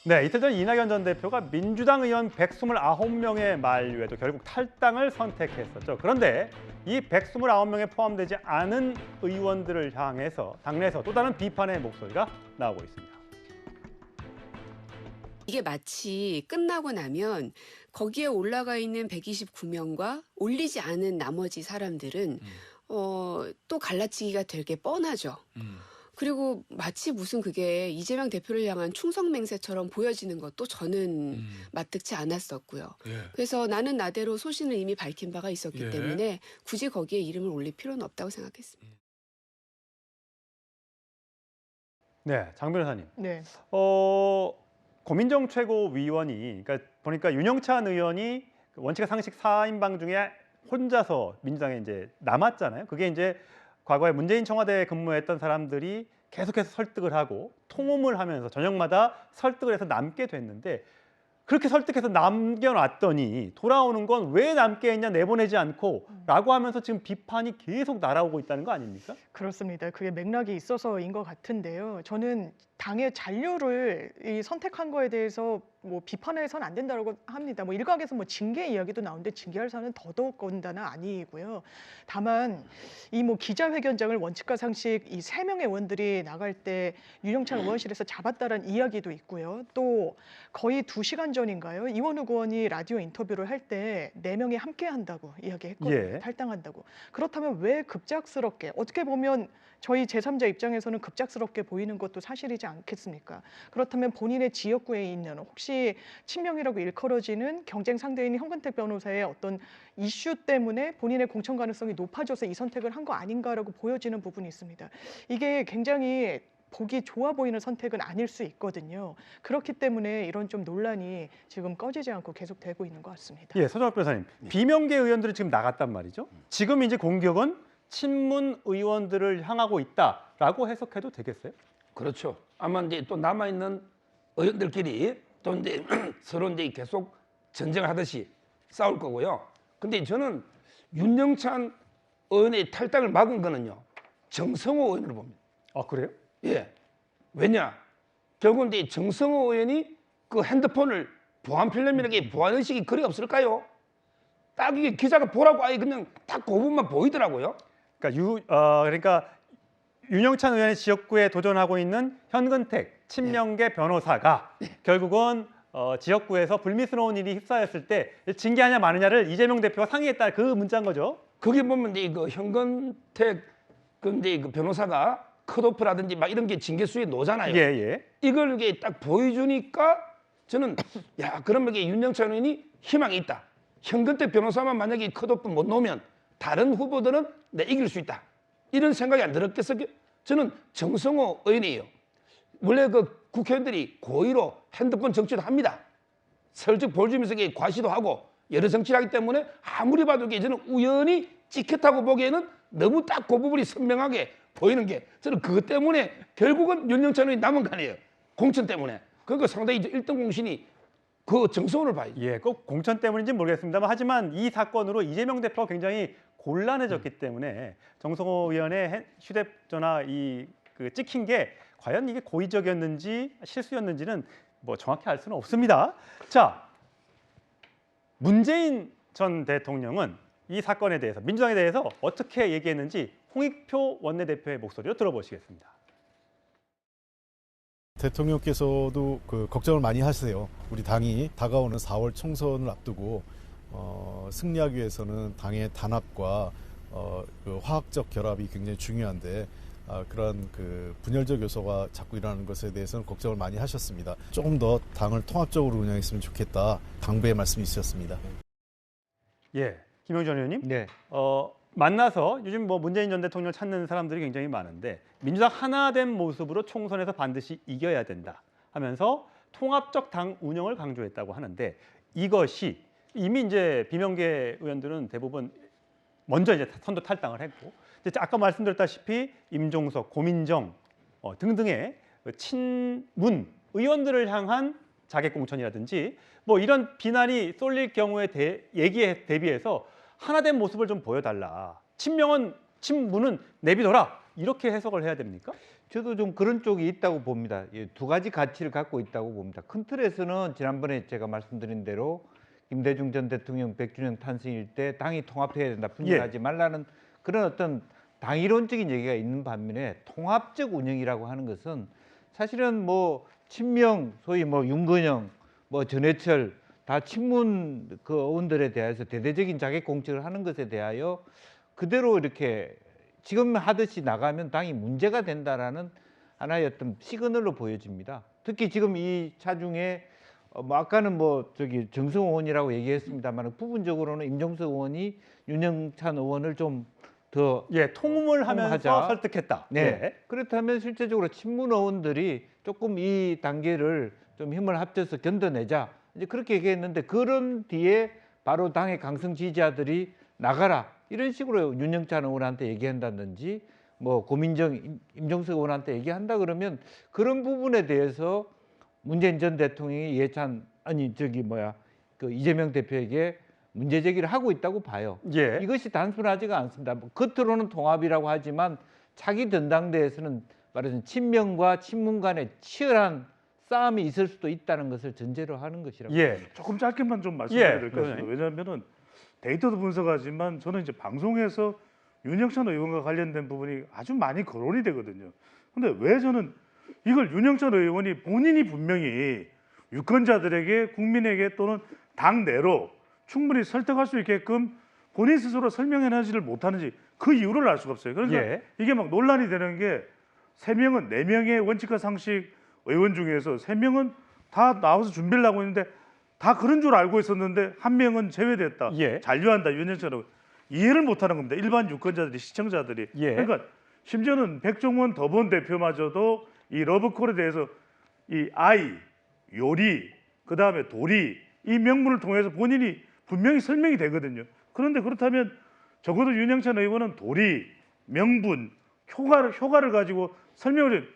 네, 이틀 전 이낙연 전 대표가 민주당 의원 129명의 만류에도 결국 탈당을 선택했었죠. 그런데 이 129명에 포함되지 않은 의원들을 향해서 당내에서 또 다른 비판의 목소리가 나오고 있습니다. 이게 마치 끝나고 나면 거기에 올라가 있는 129명과 올리지 않은 나머지 사람들은 또 갈라치기가 될 게 뻔하죠. 그리고 마치 무슨 그게 이재명 대표를 향한 충성맹세처럼 보여지는 것도 저는 마뜩지 않았었고요. 예. 그래서 나는 나대로 소신을 이미 밝힌 바가 있었기 예. 때문에 굳이 거기에 이름을 올릴 필요는 없다고 생각했습니다. 네, 장 변호사님. 네. 고민정 최고위원이 그러니까 보니까 윤영찬 의원이 원칙과 상식 4인방 중에 혼자서 민주당에 이제 남았잖아요. 그게 이제 과거에 문재인 청와대에 근무했던 사람들이 계속해서 설득을 하고 통홈을 하면서 저녁마다 설득을 해서 남게 됐는데 그렇게 설득해서 남겨놨더니 돌아오는 건 왜 남게 했냐 내보내지 않고 라고 하면서 지금 비판이 계속 날아오고 있다는 거 아닙니까? 그렇습니다. 그게 맥락이 있어서인 것 같은데요. 저는 당의 잔류를 선택한 거에 대해서 뭐 비판해서는 안 된다고 합니다. 뭐 일각에서 뭐 징계 이야기도 나오는데 징계할 사안은 더더욱건다는 아니고요. 다만 이 뭐 기자회견장을 원칙과 상식 이 3명의 의원들이 나갈 때 윤영찬 의원실에서 잡았다는 이야기도 있고요. 또 거의 2시간 전인가요? 이원욱 의원이 라디오 인터뷰를 할 때 4명이 함께 한다고 이야기했거든요. 예. 탈당한다고. 그렇다면 왜 급작스럽게 어떻게 보면 저희 제3자 입장에서는 급작스럽게 보이는 것도 사실이지 않겠습니까? 그렇다면 본인의 지역구에 있는 혹시 친명이라고 일컬어지는 경쟁 상대인 현근택 변호사의 어떤 이슈 때문에 본인의 공천 가능성이 높아져서 이 선택을 한 거 아닌가라고 보여지는 부분이 있습니다. 이게 굉장히 보기 좋아 보이는 선택은 아닐 수 있거든요. 그렇기 때문에 이런 좀 논란이 지금 꺼지지 않고 계속되고 있는 것 같습니다. 예, 서정학 변호사님. 비명계 의원들이 지금 나갔단 말이죠. 지금 이제 공격은 친문 의원들을 향하고 있다라고 해석해도 되겠어요? 그렇죠. 아마 이제 또 남아 있는 의원들끼리 또 이제 서로 이제 계속 전쟁을 하듯이 싸울 거고요. 근데 저는 윤영찬 의원의 탈당을 막은 거는요, 정성호 의원을 봅니다. 아, 그래요? 예. 왜냐? 결국은 이제 정성호 의원이 그 핸드폰을 보안 필름이라게 보안 의식이 그리 없을까요? 딱 이게 기자가 보라고 아예 그냥 딱 그 부분만 보이더라고요. 그러니까 윤영찬 의원의 지역구에 도전하고 있는 현근택 친명계 변호사가 결국은 지역구에서 불미스러운 일이 휩싸였을 때 징계하냐 마느냐를 이재명 대표가 상의했다 그 문자인 거죠. 거기 보면 이제 그 현근택 근데 그 변호사가 컷오프라든지 막 이런 게 징계 수에 놓잖아요. 예, 예. 이걸 이게 딱 보여주니까 저는 야 그러면 이게 윤영찬 의원이 희망이 있다. 현근택 변호사만 만약에 컷오프 못 놓으면 다른 후보들은 내 이길 수 있다. 이런 생각이 안 들었겠어요? 저는 정성호 의원이에요. 원래 그 국회의원들이 고의로 핸드폰 정치도 합니다. 설득 보여주면서 과시도 하고 여러 정치를 하기 때문에 아무리 봐도 저는 우연히 찍혔다고 보기에는 너무 딱 그 부분이 선명하게 보이는 게 저는 그것 때문에 결국은 윤영찬 의원이 남은 거 아니에요. 공천 때문에. 그러니까 상당히 1등 공신이 그 정성호를 봐야죠. 예, 꼭 공천 때문인지 모르겠습니다만 하지만 이 사건으로 이재명 대표가 굉장히 곤란해졌기 때문에 정성호 의원의 휴대전화 그 찍힌 게 과연 이게 고의적이었는지 실수였는지는 뭐 정확히 알 수는 없습니다. 자, 문재인 전 대통령은 이 사건에 대해서 민주당에 대해서 어떻게 얘기했는지 홍익표 원내대표의 목소리로 들어보시겠습니다. 대통령께서도 그 걱정을 많이 하세요. 우리 당이 다가오는 4월 총선을 앞두고 승리하기 위해서는 당의 단합과 그 화학적 결합이 굉장히 중요한데 그런 그 분열적 요소가 자꾸 일어나는 것에 대해서는 걱정을 많이 하셨습니다. 조금 더 당을 통합적으로 운영했으면 좋겠다. 당부의 말씀이 있었습니다. 예, 김영준 의원님. 네. 만나서 요즘 뭐 문재인 전 대통령을 찾는 사람들이 굉장히 많은데 민주당 하나된 모습으로 총선에서 반드시 이겨야 된다 하면서 통합적 당 운영을 강조했다고 하는데 이것이 이미 이제 비명계 의원들은 대부분 먼저 이제 선도 탈당을 했고 이제 아까 말씀드렸다시피 임종석, 고민정 등등의 친문 의원들을 향한 자객 공천이라든지 뭐 이런 비난이 쏠릴 경우에 얘기에 대비해서 하나된 모습을 좀 보여달라. 친문은 내비둬라. 이렇게 해석을 해야 됩니까? 저도 좀 그런 쪽이 있다고 봅니다. 두 가지 가치를 갖고 있다고 봅니다. 큰 틀에서는 지난번에 제가 말씀드린 대로 김대중 전 대통령 100주년 탄생일 때 당이 통합해야 된다, 분열하지 말라는 그런 어떤 당이론적인 얘기가 있는 반면에 통합적 운영이라고 하는 것은 사실은 뭐 친명, 소위 뭐 윤건영, 뭐 전해철 다 친문 그 의원들에 대해서 대대적인 자객 공천을 하는 것에 대하여 그대로 이렇게 지금 하듯이 나가면 당이 문제가 된다라는 하나의 어떤 시그널로 보여집니다. 특히 지금 이 차중에 뭐 아까는 뭐 저기 정승호 의원이라고 얘기했습니다만 부분적으로는 임종석 의원이 윤영찬 의원을 좀 더 통음을 하면서 통음하자. 설득했다. 네. 예. 그렇다면 실제적으로 친문 의원들이 조금 이 단계를 좀 힘을 합쳐서 견뎌내자 이제 그렇게 얘기했는데 그런 뒤에 바로 당의 강성 지지자들이 나가라 이런 식으로 윤영찬 의원한테 얘기한다든지 뭐 고민정 임종석 의원한테 얘기한다 그러면 그런 부분에 대해서 문재인 전 대통령이 그 이재명 대표에게 문제 제기를 하고 있다고 봐요. 예. 이것이 단순하지가 않습니다. 뭐 겉으로는 통합이라고 하지만 차기 전당대회에서는 말하자면 친명과 친문 간의 치열한 싸움이 있을 수도 있다는 것을 전제로 하는 것이라고. 예. 조금 짧게만 좀 말씀드려야 예, 될 것 같습니다. 그러네. 왜냐하면은 데이터도 분석하지만 저는 이제 방송에서 윤영찬 의원과 관련된 부분이 아주 많이 거론이 되거든요. 근데 왜 저는 이걸 윤영찬 의원이 본인이 분명히 유권자들에게 국민에게 또는 당 내로 충분히 설득할 수 있게끔 본인 스스로 설명해내지를 못하는지 그 이유를 알 수가 없어요. 그러니까 예. 이게 막 논란이 되는 게 3명은 4명의 원칙과 상식 의원 중에서 3명은 다 나와서 준비를 하고 있는데 다 그런 줄 알고 있었는데 한 명은 제외됐다. 예. 잔류한다. 윤영찬 의원. 이해를 못하는 겁니다. 일반 유권자들이 시청자들이. 예. 그러니까 심지어는 백종원 더본 대표마저도 이 러브콜에 대해서 이 아이, 요리, 그다음에 도리 이 명분을 통해서 본인이 분명히 설명이 되거든요. 그런데 그렇다면 적어도 윤영찬 의원은 도리, 명분, 효과를 가지고 설명을 해.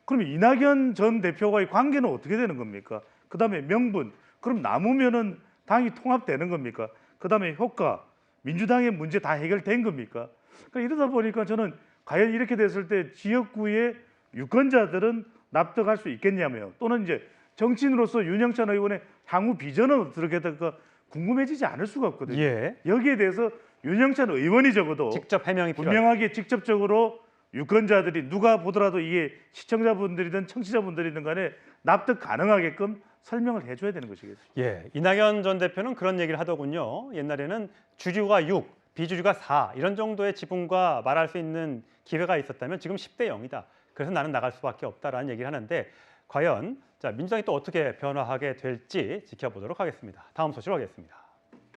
그럼 이낙연 전 대표와의 관계는 어떻게 되는 겁니까? 그다음에 명분, 그럼 남으면은 당이 통합되는 겁니까? 그다음에 효과, 민주당의 문제 다 해결된 겁니까? 그러니까 이러다 보니까 저는 과연 이렇게 됐을 때 지역구의 유권자들은 납득할 수 있겠냐며 또는 이제 정치인으로서 윤영찬 의원의 향후 비전은 어떻게 될까 궁금해지지 않을 수가 없거든요. 예. 여기에 대해서 윤영찬 의원이 적어도 직접 해명이 필요하다. 분명하게 직접적으로 유권자들이 누가 보더라도 이게 시청자분들이든 청취자분들이든 간에 납득 가능하게끔 설명을 해줘야 되는 것이겠죠. 예, 이낙연 전 대표는 그런 얘기를 하더군요. 옛날에는 주주가 6, 비주주가 4 이런 정도의 지분과 말할 수 있는 기회가 있었다면 지금 10대 0이다. 그래서 나는 나갈 수밖에 없다라는 얘기를 하는데 과연 민주당이 또 어떻게 변화하게 될지 지켜보도록 하겠습니다. 다음 소식으로 하겠습니다.